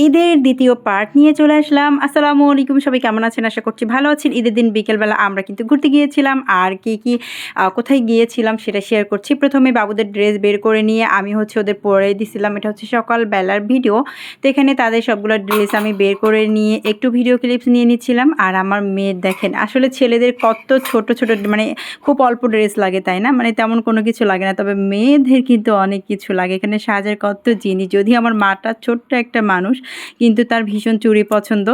ঈদের দ্বিতীয় পার্ট নিয়ে চলে আসলাম। আসসালামু আলাইকুম, সবাই কেমন আছেন? আশা করছি ভালো আছেন। ঈদের দিন বিকেলবেলা আমরা কিন্তু ঘুরতে গিয়েছিলাম, আর কি কোথায় গিয়েছিলাম সেটা শেয়ার করছি। প্রথমে বাবুদের ড্রেস বের করে নিয়ে আমি ওদের পরে দিছিলাম। এটা হচ্ছে সকালবেলার ভিডিও। তো এখানে তাদের সবগুলো ড্রেস আমি বের করে নিয়ে একটু ভিডিও ক্লিপস নিয়ে নিচ্ছিলাম। আর আমার মেয়ের দেখেন, আসলে ছেলেদের কত ছোট ছোট মানে খুব অল্প ড্রেস লাগে, তাই না? মানে তেমন কোনো কিছু লাগে না, তবে মেয়েদের কিন্তু অনেক কিছু লাগে। এখানে সাজের কত জিনিস। যদি আমার মাটা ছোট্ট একটা মানুষ, কিন্তু তার ভীষণ চুড়ি পছন্দ,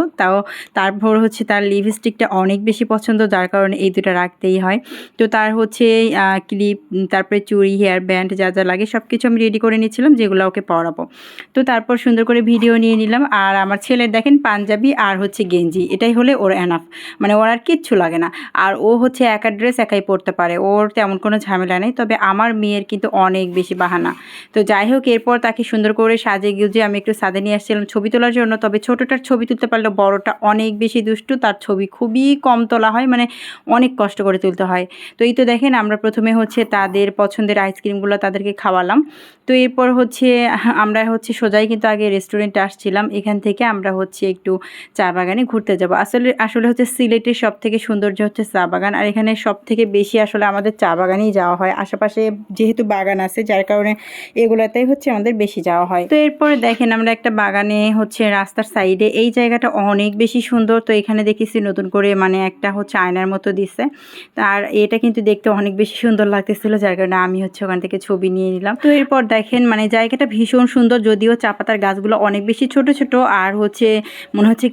তারপর তার লিপস্টিকটা অনেক বেশি পছন্দ, যার কারণে এই দুটো রাখতেই হয়। তো তার ক্লিপ, তারপরে চুড়ি, হেয়ার ব্যান্ড যা যা লাগে সব কিছু আমি রেডি করে নিচ্ছিলাম, যেগুলো ওকে পরাবো। তো তারপর সুন্দর করে ভিডিও নিয়ে নিলাম। আর আমার ছেলের দেখেন পাঞ্জাবি আর গেঞ্জি, এটাই হলে ওর এনাফ, মানে ওর আর কিচ্ছু লাগে না। আর ও একা ড্রেস একাই পরতে পারে, ওর তেমন কোনো ঝামেলা নেই। তবে আমার মেয়ের কিন্তু অনেক বেশি বাহানা। তো যাই হোক, এরপর তাকে সুন্দর করে সাজে গুজে আমি একটু ছাদে নিয়ে আসছিলাম ছবি তোলার জন্য। তবে ছোটোটার ছবি তুলতে পারলেও বড়টা অনেক বেশি দুষ্টু, তার ছবি খুবই কম তোলা হয়, মানে অনেক কষ্ট করে তুলতে হয়। তো এই তো দেখেন, আমরা প্রথমে তাদের পছন্দের আইসক্রিমগুলো তাদেরকে খাওয়ালাম। তো এরপর আমরা সোজাই কিন্তু আগে রেস্টুরেন্টে আসছিলাম। এখান থেকে আমরা একটু চা বাগানে ঘুরতে যাব। আসলে সিলেটের সব থেকে সৌন্দর্য চা বাগান, আর এখানে সব থেকে বেশি আসলে আমাদের চা বাগানেই যাওয়া হয়। আশেপাশে যেহেতু বাগান আছে, যার কারণে এগুলোতেই আমাদের বেশি যাওয়া হয়। তো এরপরে দেখেন, আমরা একটা বাগানে রাস্তার সাইডে, এই জায়গাটা অনেক বেশি সুন্দর। তো এখানে দেখেছি নতুন করে মানে একটা আয়নার মতো দিছে, আর এটা কিন্তু দেখতে অনেক বেশি সুন্দর লাগতেছিল, যার কারণে আমি ওখান থেকে ছবি নিয়ে নিলাম। তো এরপর দেখেন, মানে জায়গাটা ভীষণ সুন্দর, যদিও চা পাতার গাছগুলো অনেক বেশি ছোট ছোট, আর মনে হচ্ছে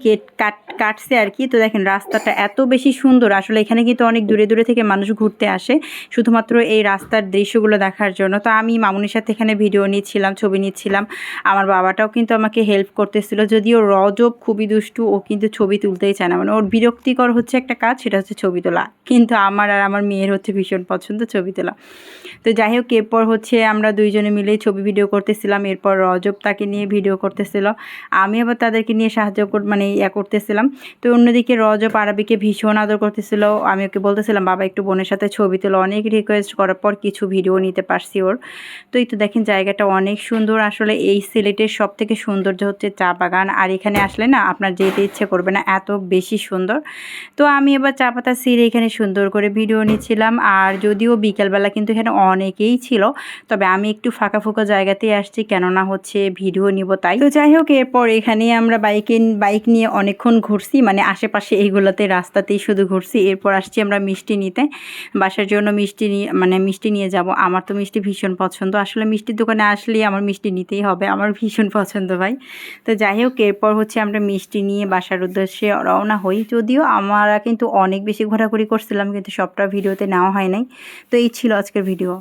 কাটছে আর কি। তো দেখেন রাস্তাটা এত বেশি সুন্দর, আসলে এখানে কিন্তু অনেক দূরে দূরে থেকে মানুষ ঘুরতে আসে শুধুমাত্র এই রাস্তার দৃশ্যগুলো দেখার জন্য। তো আমি মামুনির সাথে এখানে ভিডিও নিচ্ছিলাম, ছবি নিচ্ছিলাম। আমার বাবাটাও কিন্তু আমাকে হেল্প করতেছিল, যদিও রজব খুবই দুষ্টু, ও কিন্তু ছবি তুলতেই চায় না, মানে ওর বিরক্তিকর একটা কাজ, সেটা ছবি তোলা। কিন্তু আমার আর আমার মেয়ের ভীষণ পছন্দ ছবি তোলা। তো যাই হোক, এরপর আমরা দুইজনে মিলেই ছবি ভিডিও করতেছিলাম। এরপর রজব তাকে নিয়ে ভিডিও করতেছিল, আমি আবার তাদেরকে নিয়ে সাহায্য মানে করতেছিলাম। তো অন্যদিকে রজব আরবিকে ভীষণ আদর করতেছিল। আমি ওকে বলতেছিলাম, বাবা একটু বোনের সাথে ছবি তোলো। অনেক রিকোয়েস্ট করার পর কিছু ভিডিও নিতে পারছি ওর। তো এই তো দেখেন, জায়গাটা অনেক সুন্দর। আসলে এই সিলেটের সব থেকে সৌন্দর্য চা বাগান, আর এখানে আসলে না আপনার যেতে ইচ্ছে করবে না, এত বেশি সুন্দর। তো আমি এবার চা পাতা ছিঁড়ে এখানে সুন্দর করে ভিডিও নিচ্ছিলাম। আর যদিও বিকেলবেলা কিন্তু এখানে অনেকেই ছিল, তবে আমি একটু ফাঁকা ফুঁকা জায়গাতেই আসছি, কেননা ভিডিও নিব তাই। তো যাই হোক, এরপর এখানে আমরা বাইক নিয়ে অনেকক্ষণ ঘুরছি, মানে আশেপাশে এইগুলোতে রাস্তাতেই শুধু ঘুরছি। এরপর আসছি আমরা মিষ্টি নিতে, বাসার জন্য মিষ্টি নিয়ে যাব। আমার তো মিষ্টি ভীষণ পছন্দ, আসলে মিষ্টির দোকানে আসলেই আমার মিষ্টি নিতেই হবে, আমার ভীষণ পছন্দ ভাই। তো যাই হোক, এরপর আমরা মিষ্টি নিয়ে বাসার উদ্দেশ্যে রওনা হই। যদিও আমরা কিন্তু অনেক বেশি ঘোরাঘুরি করছিলাম, কিন্তু সবটা ভিডিওতে নেওয়া হয় নাই। তো এই ছিল আজকের ভিডিও।